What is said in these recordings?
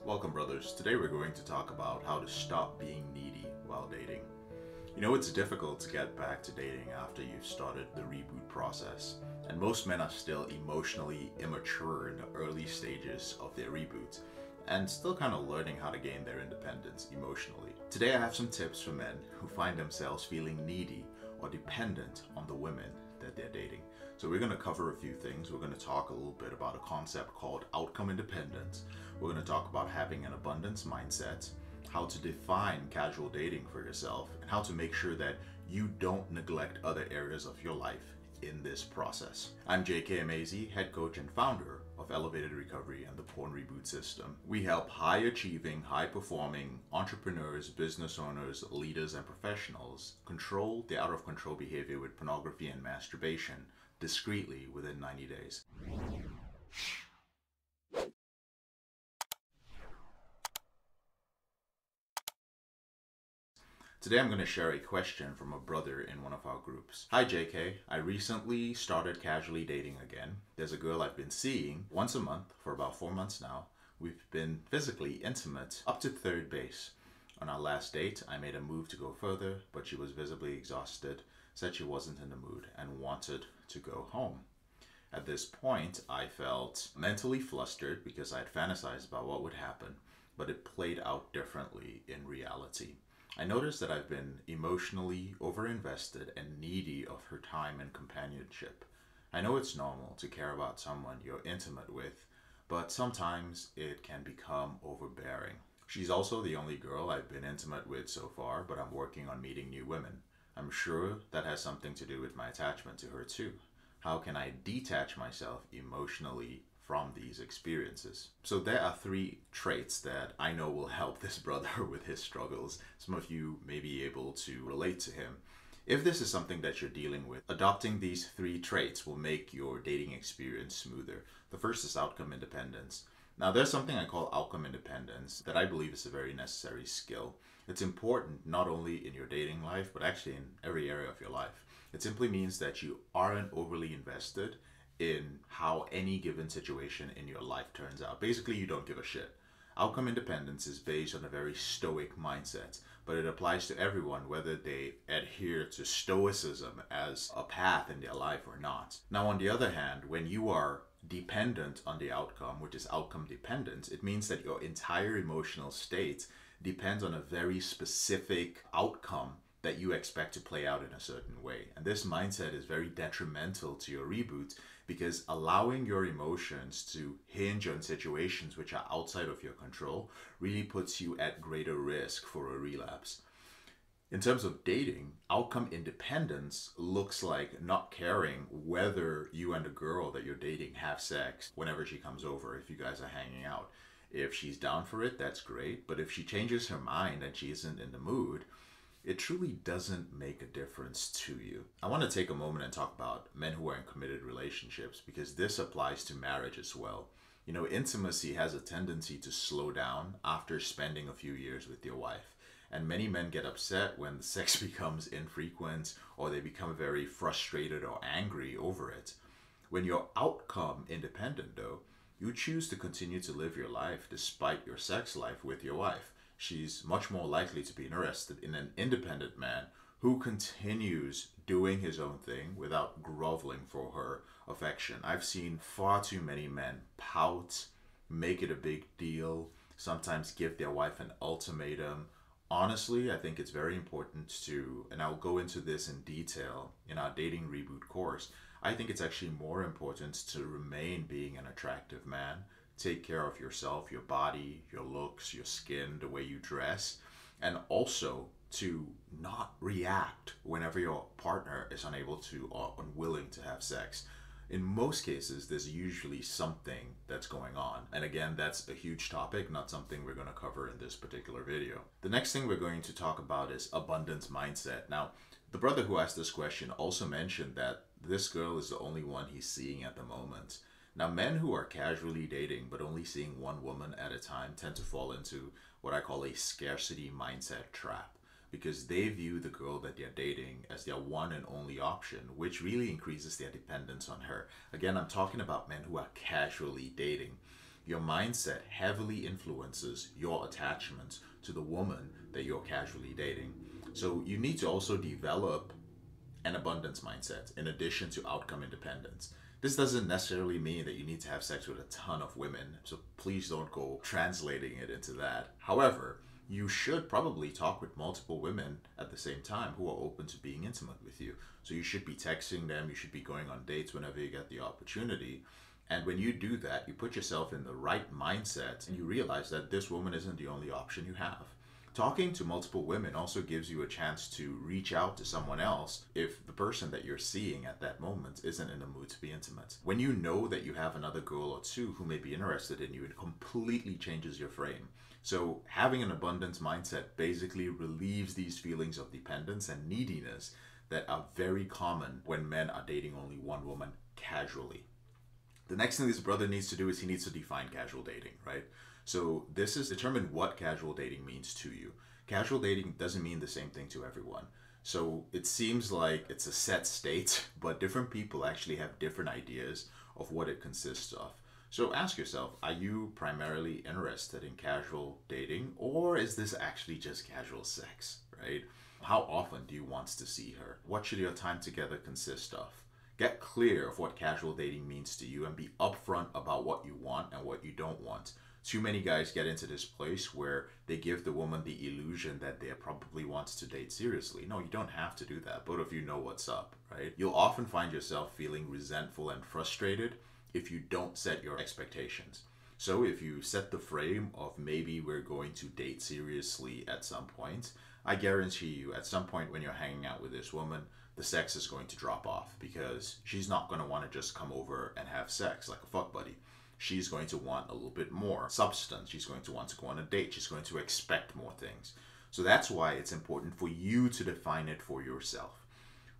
Welcome, brothers. Today we're going to talk about how to stop being needy while dating. You know, it's difficult to get back to dating after you've started the reboot process, and most men are still emotionally immature in the early stages of their reboot and still kind of learning how to gain their independence emotionally. Today I have some tips for men who find themselves feeling needy or dependent on the women that they're dating. So we're going to cover a few things. We're going to talk a little bit about a concept called outcome independence. We're going to talk about having an abundance mindset, how to define casual dating for yourself, and how to make sure that you don't neglect other areas of your life in this process. I'm JK Amazy, head coach and founder of Elevated Recovery and the Porn Reboot System. We help high-achieving, high-performing entrepreneurs, business owners, leaders, and professionals control the out-of-control behavior with pornography and masturbation discreetly within 90 days. Today I'm going to share a question from a brother in one of our groups. Hi JK, I recently started casually dating again. There's a girl I've been seeing once a month for about 4 months now. We've been physically intimate up to third base. On our last date, I made a move to go further, but she was visibly exhausted, said she wasn't in the mood, and wanted to go home. At this point, I felt mentally flustered because I had fantasized about what would happen, but it played out differently in reality. I noticed that I've been emotionally overinvested and needy of her time and companionship. I know it's normal to care about someone you're intimate with, but sometimes it can become overbearing. She's also the only girl I've been intimate with so far, but I'm working on meeting new women. I'm sure that has something to do with my attachment to her too. How can I detach myself emotionally from these experiences? So there are 3 traits that I know will help this brother with his struggles. Some of you may be able to relate to him. If this is something that you're dealing with, adopting these 3 traits will make your dating experience smoother. The first is outcome independence. Now there's something I call outcome independence that I believe is a very necessary skill. It's important not only in your dating life, but actually in every area of your life. It simply means that you aren't overly invested in how any given situation in your life turns out. Basically, you don't give a shit. Outcome independence is based on a very stoic mindset, but it applies to everyone whether they adhere to stoicism as a path in their life or not. Now, on the other hand, when you are dependent on the outcome, which is outcome dependence, it means that your entire emotional state depends on a very specific outcome that you expect to play out in a certain way. And this mindset is very detrimental to your reboot because allowing your emotions to hinge on situations which are outside of your control really puts you at greater risk for a relapse. In terms of dating, outcome independence looks like not caring whether you and the girl that you're dating have sex whenever she comes over, if you guys are hanging out. If she's down for it, that's great. But if she changes her mind and she isn't in the mood, it truly doesn't make a difference to you. I want to take a moment and talk about men who are in committed relationships because this applies to marriage as well. You know, intimacy has a tendency to slow down after spending a few years with your wife. And many men get upset when the sex becomes infrequent or they become very frustrated or angry over it. When you're outcome independent though, you choose to continue to live your life despite your sex life with your wife. She's much more likely to be interested in an independent man who continues doing his own thing without groveling for her affection. I've seen far too many men pout, make it a big deal, sometimes give their wife an ultimatum. Honestly, I think it's very important to, and I'll go into this in detail in our dating reboot course, I think it's actually more important to remain being an attractive man. Take care of yourself, your body, your looks, your skin, the way you dress, and also to not react whenever your partner is unable to or unwilling to have sex. In most cases, there's usually something that's going on. And again, that's a huge topic, not something we're going to cover in this particular video. The next thing we're going to talk about is abundance mindset. Now, the brother who asked this question also mentioned that this girl is the only one he's seeing at the moment. Now, men who are casually dating but only seeing one woman at a time tend to fall into what I call a scarcity mindset trap because they view the girl that they're dating as their one and only option, which really increases their dependence on her. Again, I'm talking about men who are casually dating. Your mindset heavily influences your attachment to the woman that you're casually dating. So you need to also develop an abundance mindset in addition to outcome independence. This doesn't necessarily mean that you need to have sex with a ton of women, so please don't go translating it into that. However, you should probably talk with multiple women at the same time who are open to being intimate with you. So you should be texting them, you should be going on dates whenever you get the opportunity. And when you do that, you put yourself in the right mindset and you realize that this woman isn't the only option you have. Talking to multiple women also gives you a chance to reach out to someone else if the person that you're seeing at that moment isn't in the mood to be intimate. When you know that you have another girl or two who may be interested in you, it completely changes your frame. So having an abundance mindset basically relieves these feelings of dependence and neediness that are very common when men are dating only one woman casually. The next thing this brother needs to do is he needs to define casual dating, right? So this is determine what casual dating means to you. Casual dating doesn't mean the same thing to everyone. So it seems like it's a set state, but different people actually have different ideas of what it consists of. So ask yourself, are you primarily interested in casual dating, or is this actually just casual sex, right? How often do you want to see her? What should your time together consist of? Get clear of what casual dating means to you and be upfront about what you want and what you don't want. Too many guys get into this place where they give the woman the illusion that they probably wants to date seriously. No, you don't have to do that. Both of you know what's up, right? You'll often find yourself feeling resentful and frustrated if you don't set your expectations. So if you set the frame of maybe we're going to date seriously at some point, I guarantee you at some point when you're hanging out with this woman, the sex is going to drop off because she's not going to want to just come over and have sex like a fuck buddy. She's going to want a little bit more substance. She's going to want to go on a date. She's going to expect more things. So that's why it's important for you to define it for yourself.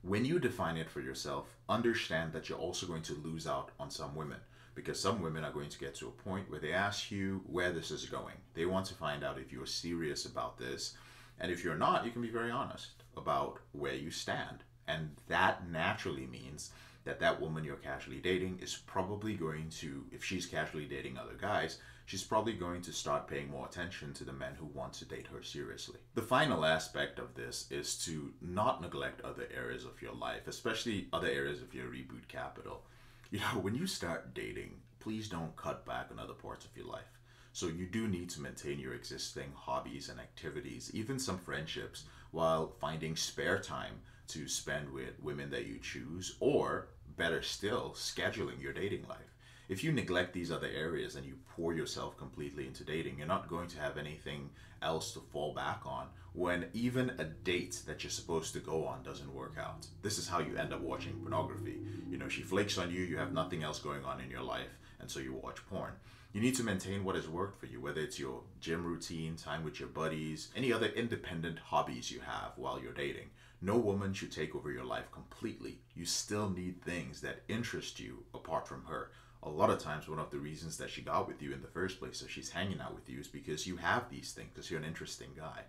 When you define it for yourself, understand that you're also going to lose out on some women, because some women are going to get to a point where they ask you where this is going. They want to find out if you're serious about this. And if you're not, you can be very honest about where you stand. And that naturally means that that woman you're casually dating is probably going to, if she's casually dating other guys, she's probably going to start paying more attention to the men who want to date her seriously. The final aspect of this is to not neglect other areas of your life, especially other areas of your reboot capital. You know, when you start dating, please don't cut back on other parts of your life. So you do need to maintain your existing hobbies and activities, even some friendships, while finding spare time to spend with women that you choose, or better still, scheduling your dating life. If you neglect these other areas and you pour yourself completely into dating, you're not going to have anything else to fall back on when even a date that you're supposed to go on doesn't work out. This is how you end up watching pornography. You know, she flakes on you, you have nothing else going on in your life, and so you watch porn. You need to maintain what has worked for you, whether it's your gym routine, time with your buddies, any other independent hobbies you have while you're dating. No woman should take over your life completely. You still need things that interest you apart from her. A lot of times, one of the reasons that she got with you in the first place, so she's hanging out with you, is because you have these things, because you're an interesting guy.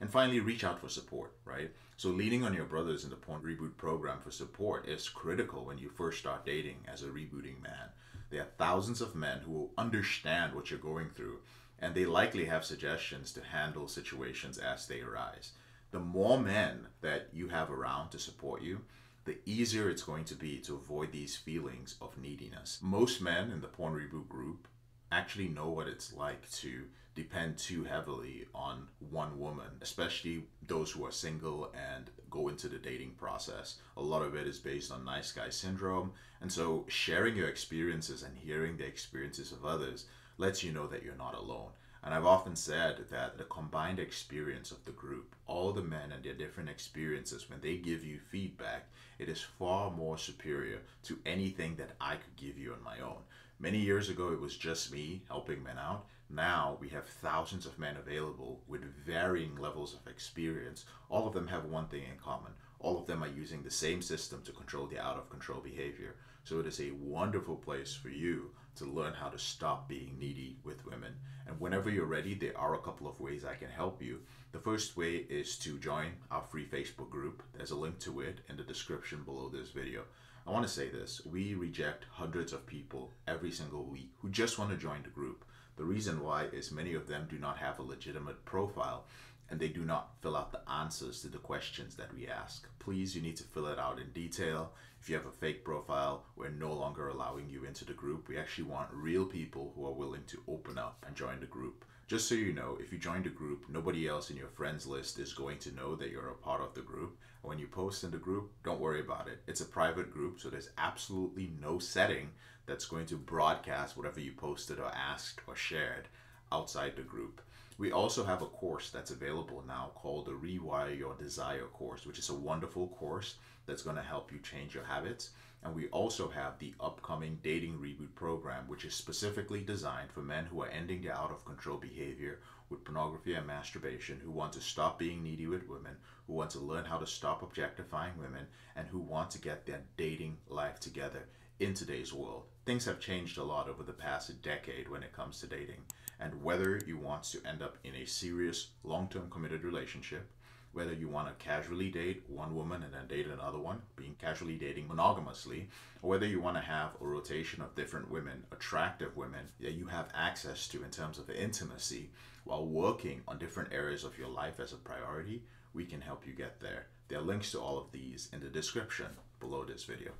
And finally, reach out for support, right? So leaning on your brothers in the Porn Reboot program for support is critical when you first start dating as a rebooting man. There are thousands of men who will understand what you're going through, and they likely have suggestions to handle situations as they arise. The more men that you have around to support you, the easier it's going to be to avoid these feelings of neediness. Most men in the Porn Reboot group actually know what it's like to depend too heavily on one woman, especially those who are single and go into the dating process. A lot of it is based on nice guy syndrome, and so sharing your experiences and hearing the experiences of others lets you know that you're not alone. And I've often said that the combined experience of the group, all the men and their different experiences, when they give you feedback, it is far more superior to anything that I could give you on my own. Many years ago, it was just me helping men out. Now we have thousands of men available with varying levels of experience. All of them have one thing in common. All of them are using the same system to control the out of control behavior. So it is a wonderful place for you to learn how to stop being needy with women. And whenever you're ready, there are a couple of ways I can help you. The first way is to join our free Facebook group. There's a link to it in the description below this video. I want to say this. We reject hundreds of people every single week who just want to join the group. The reason why is many of them do not have a legitimate profile and they do not fill out the answers to the questions that we ask. Please, you need to fill it out in detail. If you have a fake profile, we're no longer allowing you into the group. We actually want real people who are willing to open up and join the group. Just so you know, if you join the group, nobody else in your friends list is going to know that you're a part of the group. And when you post in the group, don't worry about it. It's a private group, so there's absolutely no setting that's going to broadcast whatever you posted or asked or shared outside the group. We also have a course that's available now called the Rewire Your Desire course, which is a wonderful course that's going to help you change your habits. And we also have the upcoming Dating Reboot program, which is specifically designed for men who are ending their out of control behavior with pornography and masturbation, who want to stop being needy with women, who want to learn how to stop objectifying women, and who want to get their dating life together in today's world. Things have changed a lot over the past decade when it comes to dating. And whether you want to end up in a serious, long-term committed relationship, whether you want to casually date one woman and then date another one, being casually dating monogamously, or whether you want to have a rotation of different women, attractive women that you have access to in terms of intimacy, while working on different areas of your life as a priority, we can help you get there. There are links to all of these in the description below this video.